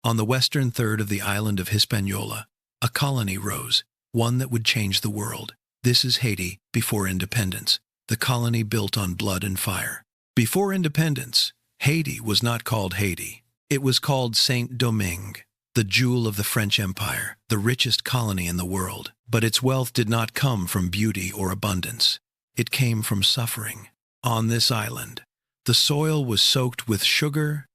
On the western third of the island of Hispaniola, a colony rose, one that would change the world. This is Haiti before independence, the colony built on blood and fire. Before independence, Haiti was not called Haiti. It was called Saint-Domingue, the jewel of the French Empire, the richest colony in the world. But its wealth did not come from beauty or abundance. It came from suffering. On this island, the soil was soaked with sugar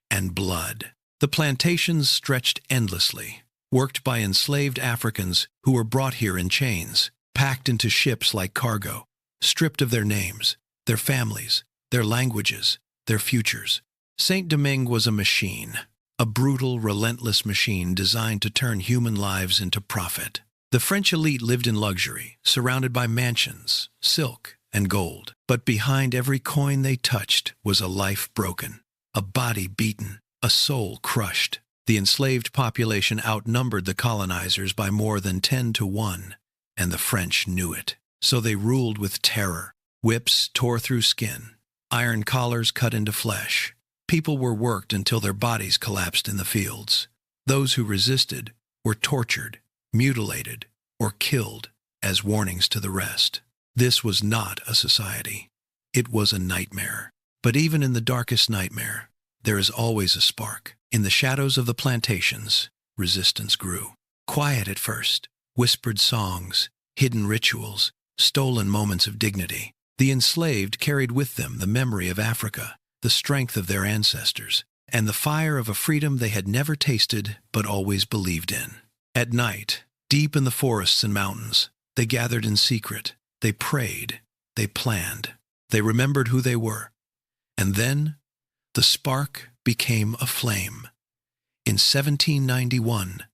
and blood. The plantations stretched endlessly, worked by enslaved Africans who were brought here in chains, packed into ships like cargo, stripped of their names, their families, their languages, their futures. Saint-Domingue was a machine, a brutal, relentless machine designed to turn human lives into profit. The French elite lived in luxury, surrounded by mansions, silk, and gold. But behind every coin they touched was a life broken, a body beaten, a soul crushed. The enslaved population outnumbered the colonizers by more than 10 to 1, and the French knew it. So they ruled with terror. Whips tore through skin, iron collars cut into flesh. People were worked until their bodies collapsed in the fields. Those who resisted were tortured, mutilated, or killed as warnings to the rest. This was not a society. It was a nightmare. But even in the darkest nightmare, there is always a spark. In the shadows of the plantations, resistance grew. Quiet at first, whispered songs, hidden rituals, stolen moments of dignity. The enslaved carried with them the memory of Africa, the strength of their ancestors, and the fire of a freedom they had never tasted but always believed in. At night, deep in the forests and mountains, they gathered in secret. They prayed. They planned. They remembered who they were. And then, the spark became a flame. In 1791,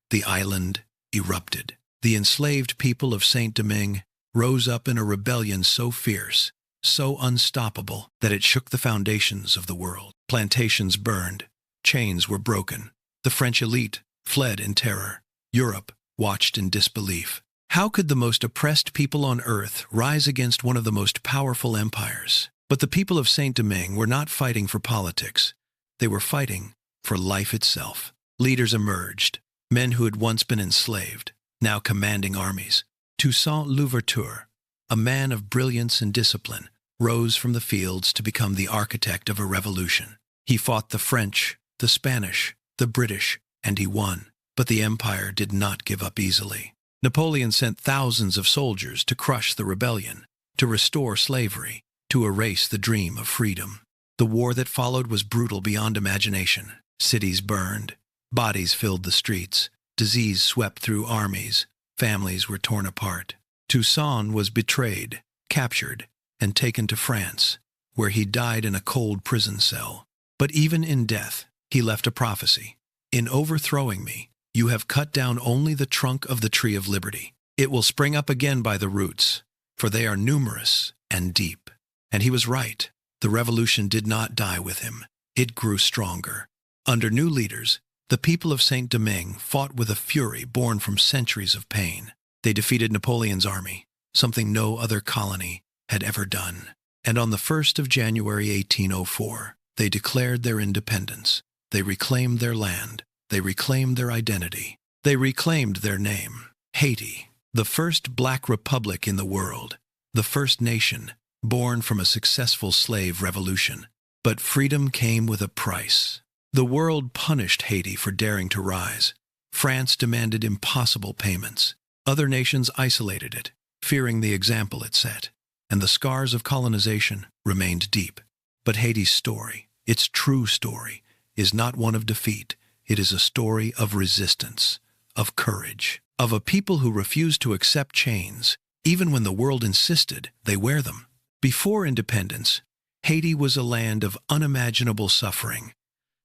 the island erupted. The enslaved people of Saint-Domingue rose up in a rebellion so fierce, so unstoppable, that it shook the foundations of the world. Plantations burned. Chains were broken. The French elite fled in terror. Europe watched in disbelief. How could the most oppressed people on earth rise against one of the most powerful empires? But the people of Saint-Domingue were not fighting for politics. They were fighting for life itself. Leaders emerged, men who had once been enslaved, now commanding armies. Toussaint Louverture, a man of brilliance and discipline, rose from the fields to become the architect of a revolution. He fought the French, the Spanish, the British, and he won. But the empire did not give up easily. Napoleon sent thousands of soldiers to crush the rebellion, to restore slavery, to erase the dream of freedom. The war that followed was brutal beyond imagination. Cities burned, bodies filled the streets, disease swept through armies, families were torn apart. Toussaint was betrayed, captured, and taken to France, where he died in a cold prison cell. But even in death, he left a prophecy. In overthrowing me, you have cut down only the trunk of the tree of liberty. It will spring up again by the roots, for they are numerous and deep. And he was right. The revolution did not die with him. It grew stronger. Under new leaders, the people of Saint-Domingue fought with a fury born from centuries of pain. They defeated Napoleon's army, something no other colony had ever done. And on the 1st of January 1804, they declared their independence. They reclaimed their land. They reclaimed their identity. They reclaimed their name. Haiti, the first black republic in the world, the first nation born from a successful slave revolution. But freedom came with a price. The world punished Haiti for daring to rise. France demanded impossible payments. Other nations isolated it, fearing the example it set. And the scars of colonization remained deep. But Haiti's story, its true story, is not one of defeat. It is a story of resistance, of courage, of a people who refused to accept chains, even when the world insisted they wear them. Before independence, Haiti was a land of unimaginable suffering,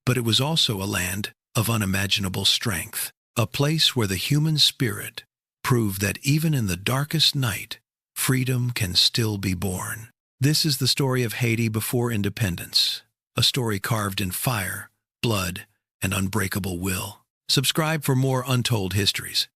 but it was also a land of unimaginable strength, a place where the human spirit proved that even in the darkest night, freedom can still be born. This is the story of Haiti before independence, a story carved in fire, blood, and unbreakable will. Subscribe for more untold histories.